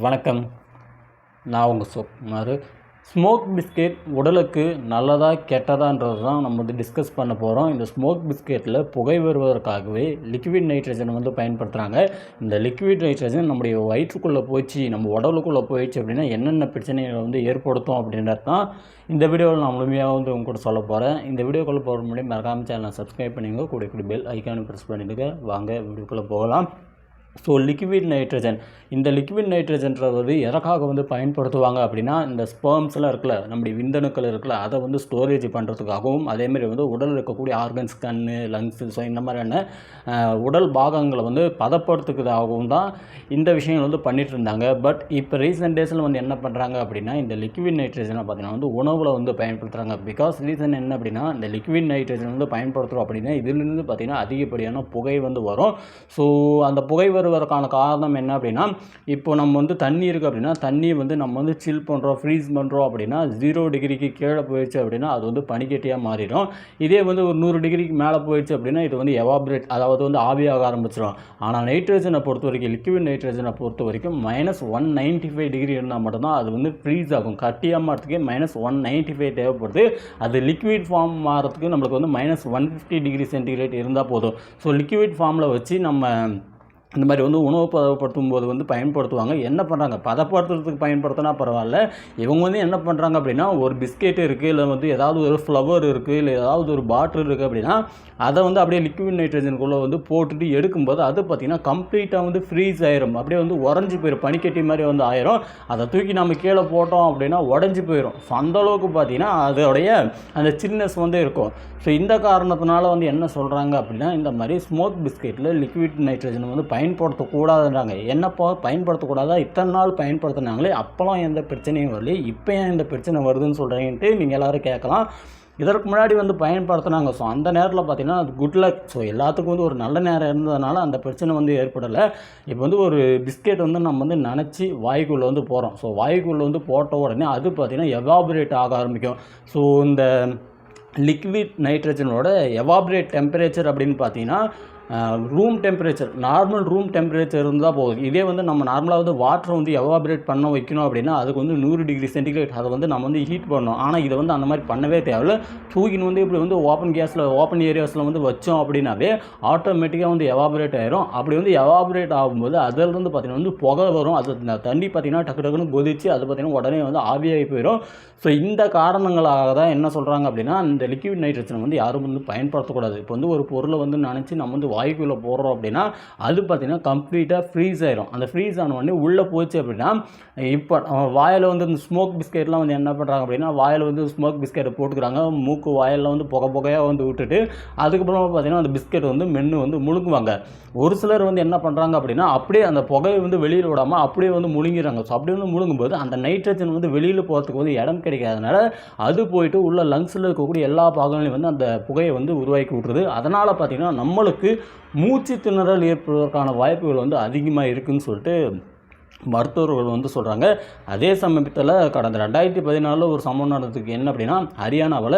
வணக்கம். நான் உங்கள் சுகுமார். ஸ்மோக் பிஸ்கெட் உடலுக்கு நல்லதா கெட்டதான்றது தான் நம்ம வந்து டிஸ்கஸ் பண்ண போகிறோம். இந்த ஸ்மோக் பிஸ்கெட்டில் புகை வருவதற்காகவே லிக்விட் நைட்ரஜன் வந்து பயன்படுத்துகிறாங்க. இந்த லிக்விட் நைட்ரஜன் நம்முடைய வயிற்றுக்குள்ளே போயிடுச்சு, நம்ம உடலுக்குள்ளே போயிடுச்சு அப்படின்னா என்னென்ன பிரச்சனைகளை வந்து ஏற்படுத்தும் அப்படின்றது தான் இந்த வீடியோவில் நான் முழுமையாக வந்து உங்க கூட சொல்ல போகிறேன். இந்த வீடியோக்குள்ளே போகிற முன்னாடி மறக்காம சேனலை சப்ஸ்கிரைப் பண்ணிங்க, கூட பெல் ஐக்கானு ப்ரெஸ் பண்ணிவிடுங்க. வாங்க வீடியோக்குள்ளே போகலாம். ஸோ லிக்விட் நைட்ரஜன், இந்த லிக்விட் நைட்ரஜன்றது எதற்காக வந்து பயன்படுத்துவாங்க அப்படின்னா, இந்த ஸ்பெர்ம்ஸ்லாம் இருக்குல்ல, நம்முடைய விந்தணுக்கள் இருக்குல்ல, அதை வந்து ஸ்டோரேஜ் பண்ணுறதுக்காகவும், அதேமாதிரி வந்து உடலில் இருக்கக்கூடிய ஆர்கன்ஸ், கண், லங்ஸு, ஸோ இந்த மாதிரியான உடல் பாகங்களை வந்து பதப்படுத்துறதுக்காகவும் தான் இந்த விஷயங்கள் வந்து பண்ணிகிட்டு இருந்தாங்க. பட் இப்போ ரீசெண்ட் டேஸில் வந்து என்ன பண்ணுறாங்க அப்படின்னா, இந்த லிக்விட் நைட்ரஜனை பார்த்தீங்கன்னா வந்து உணவில் வந்து பயன்படுத்துகிறாங்க. பிகாஸ் ரீசன் என்ன அப்படின்னா, இந்த லிக்விட் நைட்ரஜன் வந்து பயன்படுத்துகிறோம் அப்படின்னா இதிலிருந்து பார்த்திங்கன்னா அதிகப்படியான புகை வந்து வரும். ஸோ அந்த புகை வருவதற்கான காரணம் என்ன அப்படின்னா, இப்போ நம்ம வந்து தண்ணி இருக்குது அப்படின்னா தண்ணியை வந்து நம்ம வந்து சில் பண்ணுறோம், ஃப்ரீஸ் பண்ணுறோம் அப்படின்னா 0 டிகிரிக்கு கீழே போயிடுச்சு அப்படின்னா அது வந்து பனிக்கட்டியாக மாறிடும். இதே வந்து ஒரு 100 டிகிரிக்கு மேலே போயிடுச்சு அப்படின்னா இது வந்து எவாப்ரேட், அதாவது வந்து ஆவியாக ஆரம்பிச்சிடும். ஆனால் நைட்ரஜனை பொறுத்த வரைக்கும், லிக்விட் நைட்ரஜனை பொறுத்த வரைக்கும் -195 டிகிரி இருந்தால் மட்டும்தான் அது வந்து ஃப்ரீஸ் ஆகும். கட்டியாக மாறதுக்கே -195 தேவைப்படுது. அது லிக்விட் ஃபார்ம் மாறதுக்கு நம்மளுக்கு வந்து -150 டிகிரி சென்டிகிரேட் இருந்தால் போதும். ஸோ லிக்விட் ஃபார்மில் வச்சு நம்ம இந்த மாதிரி வந்து உணவு பதப்படுத்தும் போது வந்து பயன்படுத்துவாங்க. என்ன பண்ணுறாங்க, பதப்படுத்துறதுக்கு பயன்படுத்தினா பரவாயில்ல, இவங்க வந்து என்ன பண்ணுறாங்க அப்படின்னா, ஒரு பிஸ்கெட் இருக்குது, இல்லை வந்து ஏதாவது ஒரு ஃப்ளவர் இருக்குது, இல்லை ஏதாவது ஒரு பாட்டில் இருக்குது அப்படின்னா அதை வந்து அப்படியே லிக்விட் நைட்ரஜனுக்குள்ளே வந்து போட்டுட்டு எடுக்கும்போது அது பார்த்திங்கன்னா கம்ப்ளீட்டாக வந்து ஃப்ரீஸ் ஆயிரும், அப்படியே வந்து உடஞ்சி போயிடும், பனிக்கட்டி மாதிரி வந்து ஆயிரும். அதை தூக்கி நம்ம கீழே போட்டோம் அப்படின்னா உடஞ்சி போயிடும். ஸோ அந்தளவுக்கு பார்த்திங்கன்னா அதோடைய அந்த சில்னஸ் வந்து இருக்கும். ஸோ இந்த காரணத்தினால வந்து என்ன சொல்கிறாங்க அப்படின்னா, இந்த மாதிரி ஸ்மோக் பிஸ்கெட்டில் லிக்விட் நைட்ரஜன் வந்து பயன்படுத்தக்கூடாதுன்றாங்க. என்னப்போ பயன்படுத்தக்கூடாதா, இத்தனை நாள் பயன்படுத்தினாங்களே அப்போலாம் எந்த பிரச்சனையும் வரல, இப்போ ஏன் இந்த பிரச்சனை வருதுன்னு சொல்கிறீங்கன்ட்டு நீங்கள் எல்லோரும் கேட்கலாம். இதற்கு முன்னாடி வந்து பயன்படுத்தினாங்க. ஸோ அந்த நேரத்தில் பார்த்திங்கன்னா அது குட் லக். ஸோ எல்லாத்துக்கும் வந்து ஒரு நல்ல நேரம் இருந்ததுனால அந்த பிரச்சனை வந்து ஏற்படலை. இப்போ வந்து ஒரு பிஸ்கெட் வந்து நம்ம வந்து நினச்சி வாய்க்குள்ளே வந்து போகிறோம். ஸோ வாய்க்குள்ளே வந்து போட்ட உடனே அது பார்த்திங்கன்னா எவாபரேட் ஆக ஆரம்பிக்கும். ஸோ இந்த லிக்விட் நைட்ரஜனோட எவாபரேட் டெம்பரேச்சர் அப்படின்னு பார்த்தீங்கன்னா room temperature, normal room temperature இருந்தால் போதும். இதே வந்து நம்ம நார்மலாக வந்து வாட்டரை வந்து எவாபரேட் பண்ண வைக்கணும் அப்படின்னா அதுக்கு வந்து 100 டிகிரி சென்டிகிரேட் அதை வந்து நம்ம வந்து ஹீட் பண்ணணும். ஆனால் இதை வந்து அந்த மாதிரி பண்ணவே தேவையில்லை. தூக்கின்னு வந்து இப்படி வந்து ஓப்பன் ஏரியாஸில் வந்து வச்சோம் அப்படின்னாவே ஆட்டோமேட்டிக்காக வந்து எவாபரேட் ஆயிரும். அப்படி வந்து எவாபரேட் ஆகும்போது அதிலிருந்து பார்த்திங்கன்னா வந்து புகை வரும். அது தண்ணி பார்த்திங்கன்னா டக்கு டக்குன்னு கொதிச்சு அது பார்த்திங்கன்னா உடனே வந்து ஆவியாகி போயிடும். ஸோ இந்த காரணங்களாக தான் என்ன சொல்கிறாங்க அப்படின்னா, இந்த லிக்விட் நைட்ரஜன் வந்து யாரும் வந்து பயன்படுத்தக்கூடாது. இப்போ வந்து ஒரு பொருளை வந்து நினச்சி நம்ம வந்து வாய்க்குள்ளே போடுறோம் அப்படின்னா அது பார்த்திங்கன்னா கம்ப்ளீட்டாக ஃப்ரீஸ் ஆயிரும். அந்த ஃப்ரீஸ் ஆன உடனே உள்ளே போச்சு அப்படின்னா, இப்போ வாயில் வந்து இந்த ஸ்மோக் பிஸ்கெட்லாம் வந்து என்ன பண்ணுறாங்க அப்படின்னா, வாயில் வந்து ஸ்மோக் பிஸ்கெட்டை போட்டுக்கிறாங்க, மூக்கு வாயில் வந்து புகையாக வந்து விட்டுட்டு அதுக்கப்புறமா பார்த்திங்கன்னா அந்த பிஸ்கெட் வந்து மென்று வந்து முழுங்குவாங்க. ஒரு சிலர் வந்து என்ன பண்ணுறாங்க அப்படின்னா, அப்படியே அந்த புகையை வந்து வெளியில் விடாமல் அப்படியே வந்து முழுங்கிறாங்க. ஸோ அப்படியே வந்து முழுங்கும்போது அந்த நைட்ரஜன் வந்து வெளியில் போகிறதுக்கு வந்து இடம் கிடைக்காதனால அது போயிட்டு உள்ள லங்ஸில் இருக்கக்கூடிய எல்லா பாகங்களையும் வந்து அந்த புகையை வந்து உருவாக்கி விட்டுருது. அதனால் பார்த்திங்கன்னா நம்மளுக்கு மூச்சு திணறல் ஏற்படுவதற்கான வாய்ப்புகள் வந்து அதிகமாக இருக்குதுன்னு சொல்லிட்டு மருத்துவர்கள் வந்து சொல்கிறாங்க. அதே சமயத்தில் கடந்த 2014 ஒரு சம்பவம் நடந்ததுக்கு என்ன அப்படின்னா, ஹரியானாவில்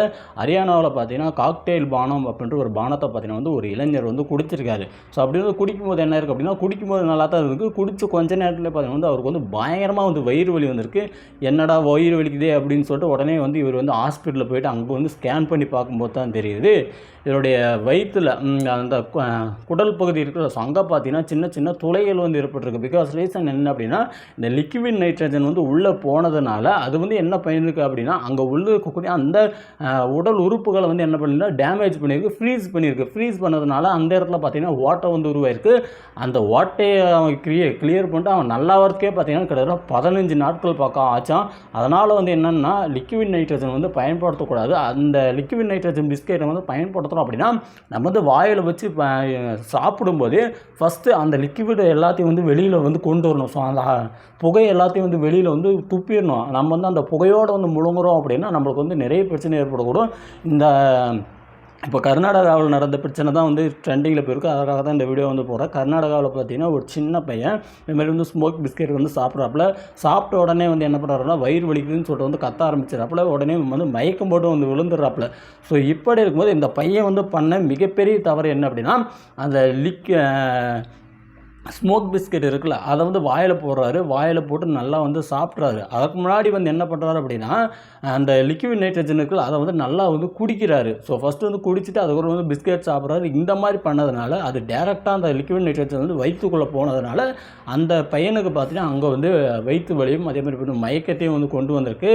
பார்த்தீங்கன்னா காக்டெயில் பானம் அப்படின்ற ஒரு பானத்தை பார்த்தீங்கன்னா வந்து ஒரு இளைஞர் வந்து குடிச்சிருக்காரு. ஸோ அப்படி வந்து குடிக்கும்போது என்ன இருக்குது அப்படின்னா, குடிக்கும்போது நல்லா தான் இருக்குது, குடிச்சு கொஞ்ச நேரத்தில் பார்த்தீங்கன்னா வந்து அவருக்கு வந்து பயங்கரமாக வந்து வயிறு வலி வந்திருக்கு. என்னடா வயிறு வலிக்குதே அப்படின்னு சொல்லிட்டு உடனே வந்து இவர் வந்து ஹாஸ்பிட்டலில் போயிட்டு அங்கே வந்து ஸ்கேன் பண்ணி பார்க்கும்போது தான் தெரியுது இவருடைய வயிற்றில் அந்த குடல் பகுதி இருக்கிற. ஸோ அங்கே பார்த்தீங்கன்னா சின்ன சின்ன துளைகள் வந்து ஏற்பட்டிருக்கு. பிகாஸ் ரீசன் என்ன அப்படின்னா, இந்த லிக்விட் நைட்ரஜன் வந்து உள்ளே போனதுனால அது வந்து என்ன பண்ணியிருக்கு அப்படின்னா, அங்கே உள்ளே இருக்கக்கூடிய அந்த உடல் உறுப்புகளை வந்து என்ன பண்ணினா டேமேஜ் பண்ணியிருக்கு, ஃப்ரீஸ் பண்ணியிருக்கு. ஃப்ரீஸ் பண்ணதுனால அந்த இடத்துல பார்த்தீங்கன்னா ஓட்டை வந்து உருவாயிருக்கு. அந்த ஓட்டையை அவன் கிளியர் பண்ணிட்டு அவன் நல்லா வரதுக்கே பார்த்தீங்கன்னா கிட்டத்தட்ட 15 நாட்கள் பக்கம் ஆச்சான். அதனால் வந்து என்னென்னா லிக்விட் நைட்ரஜன் வந்து பயன்படுத்தக்கூடாது. அந்த லிக்விட் நைட்ரஜன் பிஸ்கெட்டை வந்து பயன்படுத்துகிறோம் அப்படின்னா நம்ம வந்து வாயில் வச்சு சாப்பிடும்போது ஃபஸ்ட்டு அந்த லிக்விட் எல்லாத்தையும் வந்து வெளியில் வந்து கொண்டு வரணும். ஸோ அந்த புகை எல்லாத்தையும் வந்து வெளியில் வந்து துப்பிடணும். நம்ம வந்து அந்த புகையோடு வந்து முழுங்குறோம் அப்படின்னா நம்மளுக்கு வந்து நிறைய பிரச்சனை ஏற்படக்கூடும். இந்த இப்போ கர்நாடகாவில் நடந்த பிரச்சனை தான் வந்து ட்ரெண்டிங்கில் போயிருக்கு. அதற்காக தான் இந்த வீடியோ வந்து போகிறேன். கர்நாடகாவில் பார்த்தீங்கன்னா ஒரு சின்ன பையன் இதுமாதிரி வந்து ஸ்மோக் பிஸ்கெட் வந்து சாப்பிட்ட உடனே வந்து என்ன பண்ணுறாருன்னா வயிறு வலிக்குதுன்னு சொல்லிட்டு வந்து கத்த ஆரம்பிச்சிடறாப்புல. உடனே வந்து மயக்கம் போட்டு வந்து விழுந்துடுறாப்புல. ஸோ இப்படி இருக்கும்போது இந்த பையன் வந்து பண்ண மிகப்பெரிய தவறு என்ன அப்படின்னா, அந்த ஸ்மோக் பிஸ்கெட் இருக்குல்ல, அதை வந்து வாயில் போடுறாரு. வாயில் போட்டு நல்லா வந்து சாப்பிட்றாரு. அதுக்கு முன்னாடி வந்து என்ன பண்ணுறாரு அப்படின்னா, அந்த லிக்விட் நைட்ரஜன் இருக்குல்ல, அதை வந்து நல்லா வந்து குடிக்கிறாரு. ஸோ ஃபஸ்ட்டு வந்து குடிச்சிட்டு அதுக்கப்புறம் வந்து பிஸ்கெட் சாப்பிட்றாரு. இந்த மாதிரி பண்ணதுனால அது டேரெக்டாக அந்த லிக்விட் நைட்ரஜன் வந்து வயிற்றுக்குள்ளே போனதுனால அந்த பையனுக்கு பார்த்தீங்கன்னா அங்கே வந்து வயிற்று வலியும் அதே மாதிரி மயக்கத்தையும் வந்து கொண்டு வந்திருக்கு.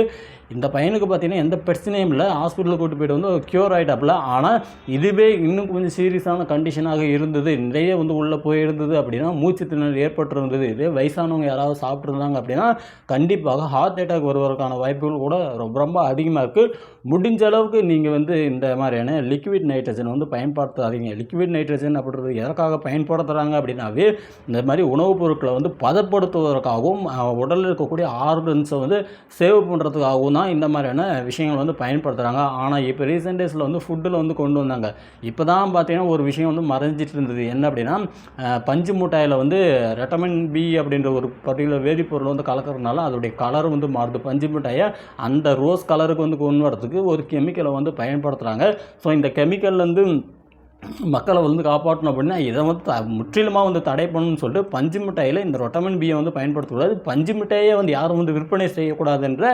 இந்த பையனுக்கு பார்த்தீங்கன்னா எந்த பிரச்சனையும் இல்லை. ஹாஸ்பிட்டலுக்கு கூட்டு போய்ட்டு வந்து க்யூர் ஆகிட்டாப்புல. ஆனால் இதுவே இன்னும் கொஞ்சம் சீரியஸான கண்டிஷனாக இருந்தது, நிறைய வந்து உள்ளே போயிருந்தது அப்படின்னா, மூச்சு திணறல் ஏற்பட்டிருந்தது, இதே வயசானவங்க யாராவது சாப்பிட்ருந்தாங்க அப்படின்னா கண்டிப்பாக ஹார்ட் அட்டாக் வருவதற்கான வாய்ப்புகள் கூட ரொம்ப ரொம்ப அதிகமாக இருக்குது. முடிஞ்ச அளவுக்கு நீங்கள் வந்து இந்த மாதிரியான லிக்விட் நைட்ரஜன் வந்து பயன்படுத்தாதீங்க. லிக்விட் நைட்ரஜன் அப்படின்றது எதற்காக பயன்படுத்துகிறாங்க அப்படின்னாவே இந்த மாதிரி உணவுப் பொருட்களை வந்து பதப்படுத்துவதற்காகவும் உடலில் இருக்கக்கூடிய ஆர்கன்ஸை வந்து சேவ் பண்ணுறதுக்காகவும் தான் இந்த மாதிரியான விஷயங்கள் வந்து பயன்படுத்துகிறாங்க. ஆனால் இப்போ ரீசெண்ட் டேஸில் வந்து ஃபுட்டில் வந்து கொண்டு வந்தாங்க. இப்போ தான் பார்த்தீங்கன்னா ஒரு விஷயம் வந்து மறைஞ்சிட்டு இருந்தது. என்ன அப்படின்னா, பஞ்சு மூட்டாயில் வந்து ரெட்டமின் பி அப்படின்ற ஒரு பர்டிகுலர் வேதிப்பொருள் வந்து கலக்கிறதுனால அதோடைய கலர் வந்து மாறுது. பஞ்சு மிட்டாயை அந்த ரோஸ் கலருக்கு வந்து கொண்டு வரதுக்கு ஒரு கெமிக்கலை வந்து பயன்படுத்துகிறாங்க. ஸோ இந்த கெமிக்கல்லேருந்து மக்களை வந்து காப்பாற்றணும் அப்படின்னா இதை வந்து முற்றிலுமாக வந்து தடை பண்ணணும்னு சொல்லிட்டு பஞ்சு மிட்டாயில் இந்த ரொட்டமின் பியை வந்து பயன்படுத்தக்கூடாது, பஞ்சு மிட்டாயை வந்து யாரும் வந்து விற்பனை செய்யக்கூடாதுன்ற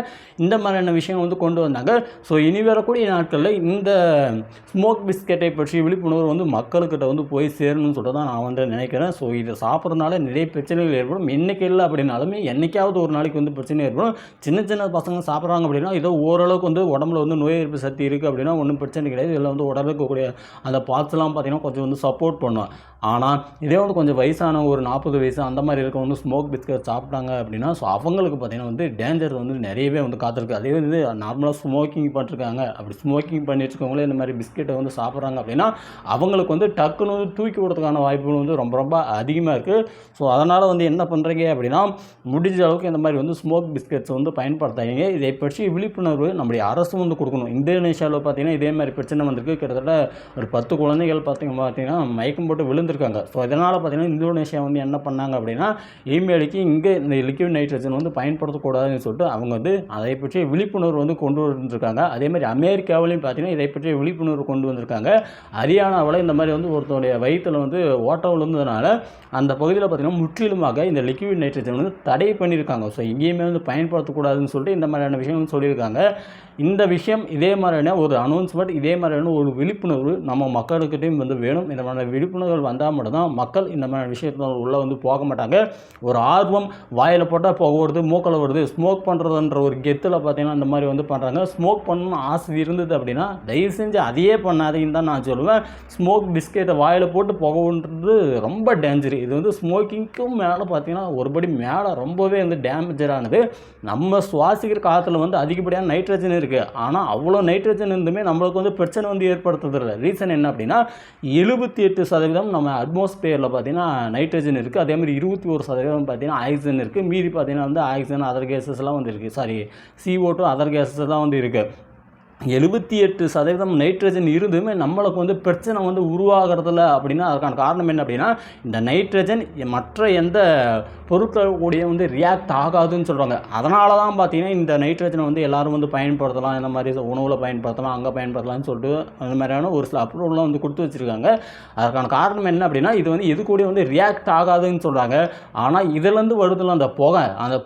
இந்த மாதிரியான விஷயம் வந்து கொண்டு வந்தாங்க. ஸோ இனி வரக்கூடிய நாட்களில் இந்த ஸ்மோக் பிஸ்கெட்டை பற்றி விழிப்புணர்வு வந்து மக்கள்கிட்ட வந்து போய் சேரணும்னு சொல்லிட்டு தான் நான் வந்து நினைக்கிறேன். ஸோ இதை சாப்பிட்றதுனால நிறைய பிரச்சனைகள் ஏற்படும். என்றைக்கு இல்லை அப்படின்னாலுமே என்றைக்காவது ஒரு நாளைக்கு வந்து பிரச்சனை ஏற்படும். சின்ன சின்ன பசங்க சாப்பிட்றாங்க அப்படின்னா இதோ ஓரளவுக்கு வந்து உடம்புல வந்து நோய் எதிர்ப்பு சக்தி இருக்குது அப்படின்னா ஒன்றும் பிரச்சனை கிடையாது. இதில் வந்து உடலுக்கு கூடிய அந்த பார்ட்ஸ் பார்த்தீங்கன்னா கொஞ்சம் வந்து சப்போர்ட் பண்ணும். ஆனால் இதே வந்து கொஞ்சம் வயசான ஒரு 40 வயசு அந்த மாதிரி இருக்க வந்து ஸ்மோக் பிஸ்கட் சாப்பிட்டாங்க அப்படின்னா ஸோ அவங்களுக்கு பார்த்தீங்கன்னா வந்து டேஞ்சர் வந்து நிறையவே வந்து காத்திருக்கு. அதே வந்து நார்மலாக ஸ்மோக்கிங் பண்ணிருக்காங்க, அப்படி ஸ்மோக்கிங் பண்ணிட்டு இருக்கவங்களே இந்த மாதிரி பிஸ்கெட்டை வந்து சாப்பிட்றாங்க அப்படின்னா அவங்களுக்கு வந்து டக்குன்னு வந்து தூக்கி விடுறதுக்கான வாய்ப்புகள் வந்து ரொம்ப ரொம்ப அதிகமாக இருக்குது. ஸோ அதனால் வந்து என்ன பண்ணுறீங்க அப்படின்னா, முடிஞ்ச அளவுக்கு இந்த மாதிரி வந்து ஸ்மோக் பிஸ்கெட்ஸ் வந்து பயன்படுத்தாதீங்க. இதை பற்றி விழிப்புணர்வு நம்முடைய அரசு வந்து கொடுக்கணும். இந்தோனேஷியாவில் பார்த்தீங்கன்னா இதே மாதிரி பிரச்சனை வந்திருக்கு. கிட்டத்தட்ட ஒரு 10 குழந்தைகள் பார்த்தீங்கன்னா மயக்கம் போட்டு விழுந்திருக்காங்க. ஸோ இதனால் பார்த்தீங்கன்னா இந்தோனேஷியா வந்து என்ன பண்ணாங்க அப்படின்னா, இனிமேலுக்கு இங்கே இந்த லிக்விட் நைட்ரஜன் வந்து பயன்படுத்தக்கூடாதுன்னு சொல்லிட்டு அவங்க வந்து அதை பற்றிய விழிப்புணர்வு வந்து கொண்டு வந்திருக்காங்க. அதே மாதிரி அமெரிக்காவிலையும் பார்த்தீங்கன்னா இதை பற்றிய விழிப்புணர்வு கொண்டு வந்திருக்காங்க. ஹரியானாவில் இந்த மாதிரி வந்து ஒருத்தருடைய வயிற்றில் வந்து ஓட்டம் விழுந்ததுனால அந்த பகுதியில் பார்த்தீங்கன்னா முற்றிலுமாக இந்த லிக்விட் நைட்ரஜன் வந்து தடை பண்ணியிருக்காங்க. ஸோ எங்கேயுமே வந்து பயன்படுத்தக்கூடாதுன்னு சொல்லிட்டு இந்த மாதிரியான விஷயம் சொல்லியிருக்காங்க. இந்த விஷயம் இதே மாதிரியான ஒரு அனௌன்ஸ்மெண்ட், இதே மாதிரியான ஒரு விழிப்புணர்வு நம்ம மக்களுக்கிட்டையும் வந்து வேணும். இந்த மாதிரி விழிப்புணர்வு வந்தால் மட்டும்தான் மக்கள் இந்த மாதிரி விஷயத்தில் உள்ளே வந்து போக மாட்டாங்க. ஒரு ஆர்வம், வாயில் போட்டால் போக வருது, மூக்கில் வருது, ஸ்மோக் பண்ணுறதுன்ற ஒரு கெத்தில் பார்த்தீங்கன்னா இந்த மாதிரி வந்து பண்ணுறாங்க. ஸ்மோக் பண்ணணும்னு ஆசை இருந்தது அப்படின்னா தயவு செஞ்சு அதையே பண்ணாதீங்கன்னு தான் நான் சொல்லுவேன். ஸ்மோக் பிஸ்கெட்டை வாயில் போட்டு புகவுன்றது ரொம்ப டேஞ்சரு. இது வந்து ஸ்மோக்கிங்க்கும் மேலே பார்த்தீங்கன்னா ஒருபடி மேலே ரொம்பவே வந்து டேமேஜரானது. நம்ம சுவாசிக்கிற காற்றுல வந்து அதிகப்படியான நைட்ரஜன் இருக்குது. ஆனால் அவ்வளோ நைட்ரஜன் இருந்துமே நம்மளுக்கு வந்து பிரச்சனை வந்து ஏற்படுத்துறதில்ல. ரீசன் என்ன அப்படின்னா 78% நம்ம அட்மாஸ்பியரில் பார்த்தீங்கன்னா நைட்ரஜன் இருக்குது. அதே மாதிரி 21% பார்த்தீங்கன்னா ஆக்சிஜன் இருக்குது. மீதி பார்த்தீங்கன்னா வந்து ஆக்சிஜன் அதர் கேஸஸ்லாம் வந்து இருக்குது. சாரி, CO2 அதர் கேஸஸ்லாம் வந்து இருக்குது. 78% நைட்ரஜன் இருந்துமே நம்மளுக்கு வந்து பிரச்சனை வந்து உருவாகிறதில்ல அப்படின்னா அதுக்கான காரணம் என்ன அப்படின்னா, இந்த நைட்ரஜன் மற்ற எந்த பொருட்கள் கூடிய வந்து ரியாக்ட் ஆகாதுன்னு சொல்கிறாங்க. அதனால தான் பார்த்தீங்கன்னா இந்த நைட்ரஜனை வந்து எல்லோரும் வந்து பயன்படுத்தலாம், இந்த மாதிரி உணவில் பயன்படுத்தலாம், அங்கே பயன்படுத்தலாம்னு சொல்லிட்டு அந்த மாதிரியான ஒரு சில அப்ரூவல்லாம் வந்து கொடுத்து வச்சுருக்காங்க. அதுக்கான காரணம் என்ன அப்படின்னா, இது வந்து எது கூட வந்து ரியாக்ட் ஆகாதுன்னு சொல்கிறாங்க. ஆனால் இதுலேருந்து வருதுல அந்த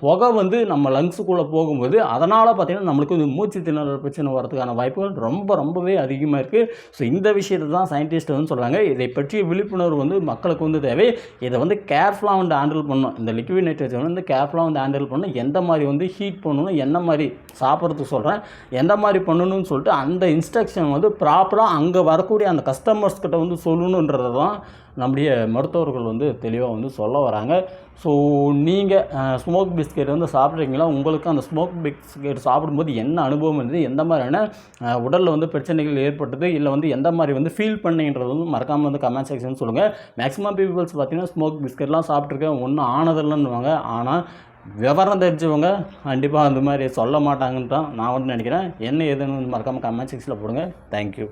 புகை வந்து நம்ம லங்ஸுக்குள்ளே போகும்போது அதனால் பார்த்தீங்கன்னா நம்மளுக்கு வந்து மூச்சு திணறல் பிரச்சனை வரதுக்கு வாய்ப்புகள் ரொம்பவே அதிகமாக இருக்குது. ஸோ இந்த விஷயத்தை தான் சயின்டிஸ்ட் வந்து சொல்கிறாங்க. இதை பற்றிய விழிப்புணர்வு வந்து மக்களுக்கு வந்து தேவை. இதை வந்து கேர்ஃபுல்லாக வந்து ஹேண்டில் பண்ணணும். இந்த லிக்விட் நைட்ரஜன் வந்து கேர்ஃபுல்லாக வந்து ஹேண்டில் பண்ணணும். எந்த மாதிரி வந்து ஹீட் பண்ணணும், என்ன மாதிரி சாப்பிட்றதுக்கு சொல்கிறேன், எந்த மாதிரி பண்ணணும்னு சொல்லிட்டு அந்த இன்ஸ்ட்ரக்ஷன் வந்து ப்ராப்பராக அங்கே வரக்கூடிய அந்த கஸ்டமர்ஸ் கிட்ட வந்து சொல்லணுன்றது தான் நம்முடைய மருத்துவர்கள் வந்து தெளிவாக வந்து சொல்ல வராங்க. ஸோ நீங்கள் ஸ்மோக் பிஸ்கெட் வந்து சாப்பிட்றீங்களா? உங்களுக்கு அந்த ஸ்மோக் பிஸ்கெட் சாப்பிடும்போது என்ன அனுபவம் இருந்தது, எந்த மாதிரியான உடலில் வந்து பிரச்சனைகள் ஏற்பட்டது, இல்லை வந்து எந்த மாதிரி வந்து ஃபீல் பண்ணிங்கன்றது வந்து மறக்காமல் வந்து கமெண்ட் செக்ஷன் சொல்லுங்கள். மேக்ஸிமம் பீப்புள்ஸ் பார்த்தீங்கன்னா ஸ்மோக் பிஸ்கெட்லாம் சாப்பிட்ருக்கேன், ஒன்றும் ஆனதில்லைன்னுவாங்க. ஆனால் விவரம் தெரிஞ்சவங்க கண்டிப்பாக அந்த மாதிரி சொல்ல மாட்டாங்கன்னு தான் நான் வந்து நினைக்கிறேன். என்ன ஏதுன்னு மறக்காமல் கமெண்ட் செக்ஷனில் போடுங்க. தேங்க்யூ.